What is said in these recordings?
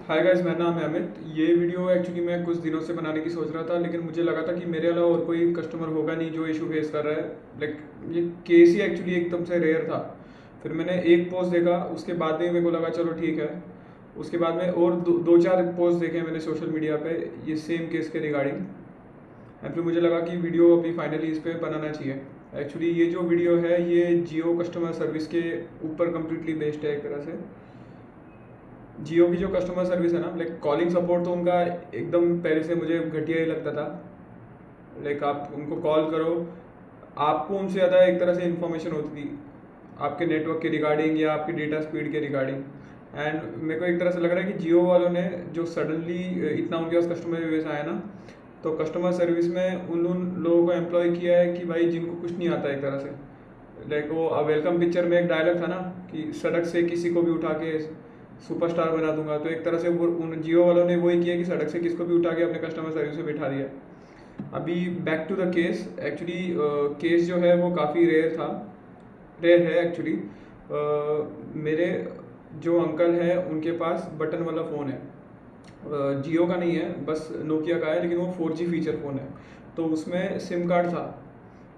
Hi guys, मेरा नाम है अमित। ये वीडियो एक्चुअली मैं कुछ दिनों से बनाने की सोच रहा था, लेकिन मुझे लगा था कि मेरे अलावा और कोई कस्टमर होगा नहीं जो इशू फेस कर रहा है। लाइक ये केस ही एक्चुअली एकदम से रेयर था। फिर मैंने एक पोस्ट देखा, उसके बाद में मेरे को लगा चलो ठीक है। उसके बाद में और दो चार पोस्ट देखे मैंने सोशल मीडिया पे ये सेम केस के रिगार्डिंग। एंड फिर मुझे लगा कि वीडियो अभी फाइनली इस पर बनाना चाहिए। एक्चुअली ये जो वीडियो है ये जियो कस्टमर सर्विस के ऊपर कम्प्लीटली बेस्ड है एक तरह से। जियो की जो कस्टमर सर्विस है ना, लाइक कॉलिंग सपोर्ट तो उनका एकदम पहले से मुझे घटिया ही लगता था। लाइक आप उनको कॉल करो, आपको उनसे ज़्यादा एक तरह से इन्फॉर्मेशन होती थी आपके नेटवर्क के रिगार्डिंग या आपके डेटा स्पीड के रिगार्डिंग। एंड मेरे को एक तरह से लग रहा है कि जियो वालों ने जो सडनली इतना उनके पास कस्टमर सर्विस आया ना, तो कस्टमर सर्विस में उन लोगों को एम्प्लॉय किया है कि भाई जिनको कुछ नहीं आता एक तरह से। लाइक वो वेलकम पिक्चर में एक डायलॉग था ना कि सड़क से किसी को भी उठा के सुपरस्टार बना दूंगा, तो एक तरह से वो उन जियो वालों ने वही किया कि सड़क से किसको भी उठा के अपने कस्टमर सर्विस में बिठा दिया। अभी back to the case. Actually case जो है वो काफ़ी रेयर है एक्चुअली। मेरे जो अंकल हैं उनके पास बटन वाला फ़ोन है, जियो का नहीं है, बस नोकिया का है, लेकिन वो 4G फीचर फ़ोन है। तो उसमें सिम कार्ड था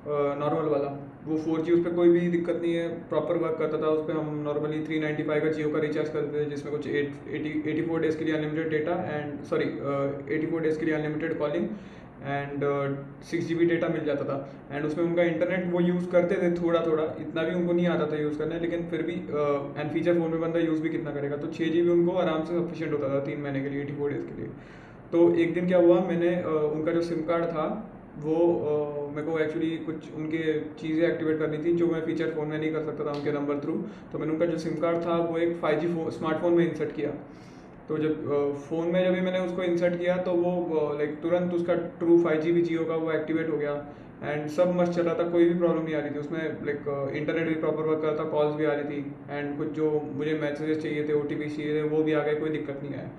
नॉर्मल वाला। वो 4G, उस पर कोई भी दिक्कत नहीं है, प्रॉपर वर्क करता था। उस पर हम नॉर्मली 395 का जियो का रिचार्ज करते थे, जिसमें कुछ 84 डेज़ के लिए अनलिमिटेड डेटा एंड 84 डेज़ के लिए unlimited calling and 6 GB data मिल जाता था। एंड उसमें उनका इंटरनेट वो यूज़ करते थे थोड़ा थोड़ा, इतना भी उनको नहीं आता था यूज़ करने, लेकिन फिर भी एंड फीचर फ़ोन में बंदा यूज़ भी कितना करेगा। तो 6 GB उनको आराम से सफिशिएंट होता था 3 महीने के लिए, 84 डेज़ के लिए। तो एक दिन क्या हुआ, मैंने उनका जो सिम कार्ड था वो मेरे को एक्चुअली कुछ उनके चीज़ें एक्टिवेट करनी थी जो मैं फीचर फ़ोन में नहीं कर सकता था उनके नंबर थ्रू। तो मैंने उनका जो सिम कार्ड था वो एक 5G स्मार्टफोन में इंसर्ट किया। तो जब फ़ोन में जब भी मैंने उसको इंसर्ट किया तो वो लाइक तुरंत उसका ट्रू 5G भी जियो का वो एक्टिवेट हो गया। एंड सब मस्त चल रहा था, कोई भी प्रॉब्लम नहीं आ रही थी उसमें। लाइक इंटरनेट भी प्रॉपर वर्क कर रहा था, कॉल्स भी आ रही थी, एंड कुछ जो मुझे मैसेजेस चाहिए थे, OTP चाहिए थे, वो भी आ गए, कोई दिक्कत नहीं आया।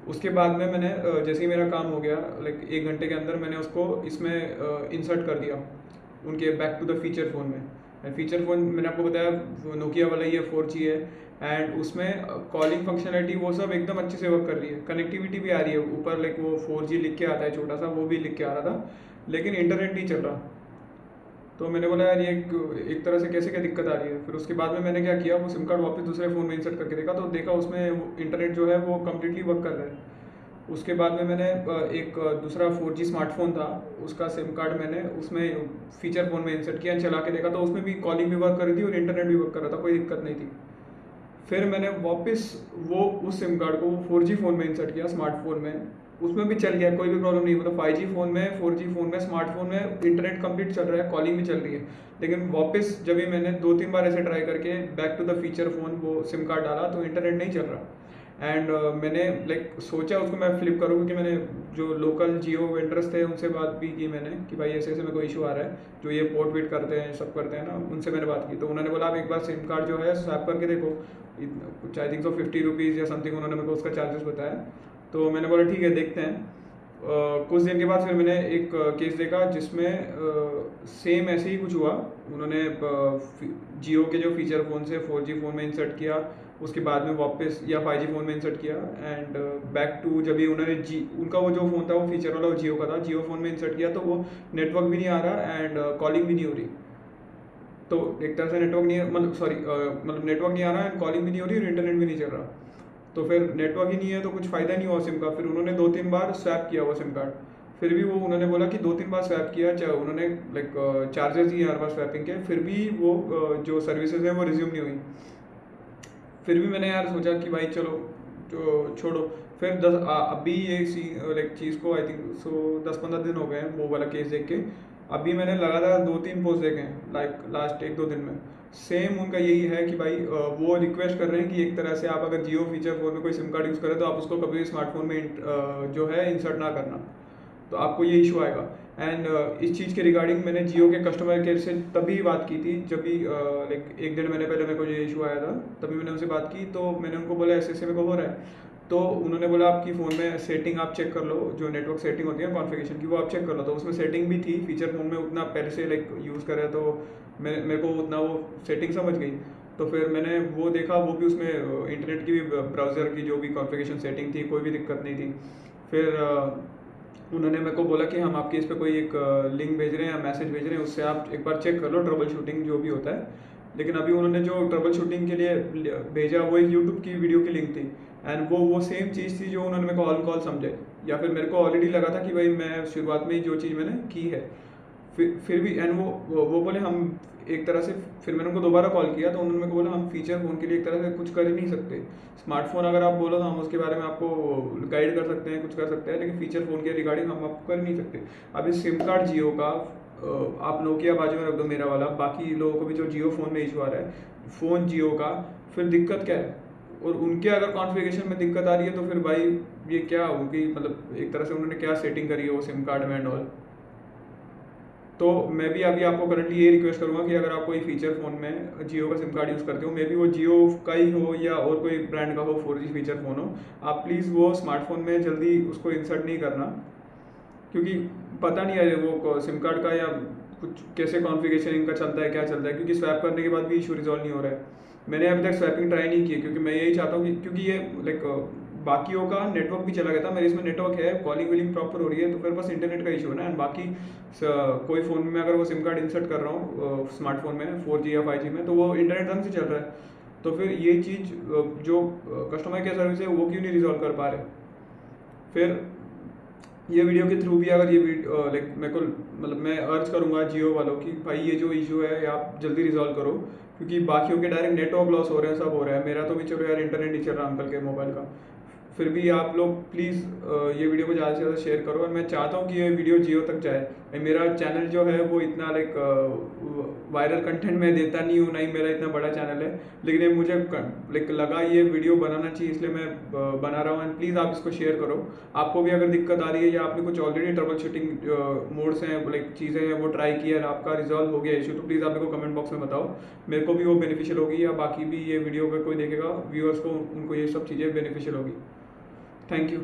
उसके बाद में मैंने जैसे ही मेरा काम हो गया, लाइक 1 घंटे के अंदर मैंने उसको इसमें इंसर्ट कर दिया उनके back to the feature phone में। फीचर फ़ोन मैंने आपको बताया नोकिया वाला ही है, 4G है। एंड उसमें कॉलिंग फंक्शनलिटी वो सब एकदम अच्छे से वर्क कर रही है, कनेक्टिविटी भी आ रही है ऊपर। लाइक वो 4G लिख के आता है छोटा सा, वो भी लिख के आ रहा था, लेकिन इंटरनेट नहीं चल रहा। तो मैंने बोला यार ये एक तरह से कैसे क्या दिक्कत आ रही है। फिर उसके बाद में मैंने क्या किया, वो सिम कार्ड वापस दूसरे फ़ोन में इंसर्ट करके देखा, तो देखा उसमें इंटरनेट जो है वो कम्प्लीटली वर्क कर रहा है। उसके बाद में मैंने एक दूसरा 4G स्मार्टफोन था, उसका सिम कार्ड मैंने उसमें फीचर फ़ोन में इंसर्ट किया, चला के देखा तो उसमें भी कॉलिंग भी वर्क कर रही थी और इंटरनेट भी वर्क कर रहा था, कोई दिक्कत नहीं थी। फिर मैंने वापस वो उस सिम कार्ड को 4G फ़ोन में इंसर्ट किया स्मार्टफोन में, उसमें भी चल गया, कोई भी प्रॉब्लम नहीं। मतलब 5G फ़ोन में, 4G फ़ोन में, स्मार्टफोन में इंटरनेट कंप्लीट चल रहा है, कॉलिंग भी चल रही है। लेकिन वापस जब भी मैंने 2-3 बार ऐसे ट्राई करके back to the feature phone वो सिम कार्ड डाला तो इंटरनेट नहीं चल रहा। एंड मैंने लाइक सोचा उसको मैं फ्लिप करूँ, क्योंकि मैंने जो लोकल जियो वेंडर्स थे उनसे बात भी की मैंने कि भाई ऐसे ऐसे मेरे को इशू आ रहा है, जो ये पोर्ट वेट करते हैं सब करते हैं ना, उनसे मैंने बात की। तो उन्होंने बोला आप एक बार सिम कार्ड जो है स्वैप करके देखो। कुछ आई थिंक 50 रुपीज़ या समथिंग उन्होंने मेरे को उसका चार्जेस बताया। तो मैंने बोला ठीक है देखते हैं। कुछ दिन के बाद फिर मैंने एक केस देखा जिसमें सेम ऐसे ही कुछ हुआ। उन्होंने जियो के जो फीचर फ़ोन से 4G फ़ोन में इंसर्ट किया, उसके बाद में वापस या 5G फ़ोन में इंसर्ट किया, एंड बैक टू जब भी उन्होंने उनका वो जो फ़ोन था वो फीचर वाला वो जियो का था, जियो फ़ोन में इंसर्ट किया तो वो नेटवर्क भी नहीं आ रहा एंड कॉलिंग भी नहीं हो रही। तो एक तरह से नेटवर्क नहीं है, मतलब सॉरी, मतलब नेटवर्क नहीं आ रहा एंड कॉलिंग भी नहीं हो रही और इंटरनेट भी नहीं चल रहा। तो फिर नेटवर्क ही नहीं है तो कुछ फ़ायदा नहीं हुआ सिम का। फिर उन्होंने 2-3 बार स्वैप किया वो सिम कार्ड, फिर भी वो उन्होंने बोला कि 2-3 बार स्वैप किया, चाहे उन्होंने लाइक चार्जेस दिए हर बार स्वैपिंग के, फिर भी वो जो सर्विसेज हैं वो रिज्यूम नहीं हुई। फिर भी मैंने यार सोचा कि भाई चलो जो छोड़ो। फिर अभी ये लाइक चीज़ को आई थिंक 10-15 दिन हो गए हैं वो वाला केस देख के। अभी मैंने लगातार 2-3 पोस्ट देखे हैं लाइक लास्ट 1-2 दिन में। सेम उनका यही है कि भाई वो रिक्वेस्ट कर रहे हैं कि एक तरह से आप अगर जियो फीचर फ़ोन में कोई सिम कार्ड यूज़ करें तो आप उसको कभी भी स्मार्टफोन में जो है इंसर्ट ना करना, तो आपको ये इशू आएगा। एंड इस चीज़ के रिगार्डिंग मैंने जियो के कस्टमर केयर से तभी बात की थी जब भी लाइक 1 डेढ़ महीने पहले मेरे को ये इशू आया था। तभी मैंने उनसे बात की, तो मैंने उनको बोला ऐसे ऐसे मेरे को हो रहा है। तो उन्होंने बोला आपकी फ़ोन में सेटिंग आप चेक कर लो, जो नेटवर्क सेटिंग होती है कॉन्फ़िगरेशन की, वो आप चेक कर लो। तो उसमें सेटिंग भी थी, फीचर फ़ोन में उतना पहले से लाइक यूज़ करे तो मेरे को उतना वो सेटिंग समझ गई। तो फिर मैंने वो देखा, वो भी उसमें इंटरनेट की भी, ब्राउज़र की जो भी कॉन्फ़िगरेशन सेटिंग थी, कोई भी दिक्कत नहीं थी। फिर उन्होंने मेरे को बोला कि हम आपके इस पे कोई एक लिंक भेज रहे हैं या मैसेज भेज रहे हैं, उससे आप एक बार चेक कर लो, ट्रबल शूटिंग जो भी होता है। लेकिन अभी उन्होंने जो ट्रबल शूटिंग के लिए भेजा वो एक यूट्यूब की वीडियो की लिंक थी, एंड वो सेम चीज़ थी जो उन्होंने मेरे को ऑन कॉल समझाई, या फिर मेरे को ऑलरेडी लगा था कि भाई मैं शुरुआत में ही जो चीज़ मैंने की है। फिर भी एंड वो बोले हम एक तरह से, फिर मैंने उनको दोबारा कॉल किया तो उन्होंने मेरे को बोला हम फीचर फ़ोन के लिए एक तरह से कुछ कर ही नहीं सकते। स्मार्टफोन अगर आप बोलो तो हम उसके बारे में आपको गाइड कर सकते हैं, कुछ कर सकते हैं, लेकिन फीचर फ़ोन के रिगार्डिंग हम आपको कर नहीं सकते। अभी सिम कार्ड जियो का, आप नोकिया बाजू में रख दो मेरा वाला, बाकी लोगों को भी जो जियो फ़ोन में इशू आ रहा है, फ़ोन जियो का, फिर दिक्कत क्या है? और उनके अगर कॉन्फ़िगरेशन में दिक्कत आ रही है तो फिर भाई ये क्या उनकी, मतलब एक तरह से उन्होंने क्या सेटिंग करी है वो सिम कार्ड में एंड ऑल। तो मैं भी अभी आपको करंटली ये रिक्वेस्ट करूँगा कि अगर आप कोई फीचर फ़ोन में जियो का सिम कार्ड यूज़ करते हो, मे बी वो जियो का ही हो या और कोई ब्रांड का हो, 4G फीचर फ़ोन हो, आप प्लीज़ वो स्मार्टफोन में जल्दी उसको इंसर्ट नहीं करना, क्योंकि पता नहीं है वो सिम कार्ड का या कुछ कैसे कॉन्फ़िगरेशन इनका चलता है, क्या चलता है, क्योंकि स्वैप करने के बाद भी इशू रिजॉल्व नहीं हो रहा है। मैंने अभी तक स्वैपिंग ट्राई नहीं की है, क्योंकि मैं यही चाहता हूँ कि, क्योंकि ये लाइक बाकियों का नेटवर्क भी चला गया था, मेरे इसमें नेटवर्क है, कॉलिंग विलिंग प्रॉपर हो रही है, तो फिर बस इंटरनेट का इशू है ना। एंड बाकी कोई फ़ोन में अगर वो सिम कार्ड इंसर्ट कर रहा हूँ स्मार्टफोन में 4G या 5G में, तो वो इंटरनेट ढंग से चल रहा है, तो फिर ये चीज़ जो कस्टमर केयर सर्विस है वो क्यों नहीं रिजॉल्व कर पा रहे। फिर ये वीडियो के थ्रू भी अगर ये लाइक मेरे को, मतलब मैं अर्ज करूँगा जियो वालों की, भाई ये जो इशू है आप जल्दी रिजॉल्व करो, क्योंकि बाकियों के डायरेक्ट नेटवर्क लॉस हो रहे हैं, सब हो रहा है, मेरा तो भी चलो यार इंटरनेट नहीं चल रहा अंकल के मोबाइल का। फिर भी आप लोग प्लीज़ ये वीडियो को ज़्यादा से ज़्यादा शेयर करो, और मैं चाहता हूँ कि ये वीडियो जियो तक जाए। मेरा चैनल जो है वो इतना लाइक वायरल कंटेंट मैं देता नहीं हूँ, ना ही मेरा इतना बड़ा चैनल है, लेकिन ये मुझे लाइक लगा ये वीडियो बनाना चाहिए, इसलिए मैं बना रहा हूँ। एंड प्लीज़ आप इसको शेयर करो। आपको भी अगर दिक्कत आ रही है या आपने कुछ ऑलरेडी ट्रबल शूटिंग मोड्स हैं, लाइक चीज़ें हैं, वो ट्राई की है और आपका रिजॉल्व हो गया इशू, तो प्लीज़ आप मेरे को कमेंट बॉक्स में बताओ, मेरे को भी वो बेनिफिशियल होगी, या बाकी भी ये वीडियो अगर कोई देखेगा व्यूअर्स को, उनको ये सब चीज़ें बेनिफिशियल होगी। Thank you.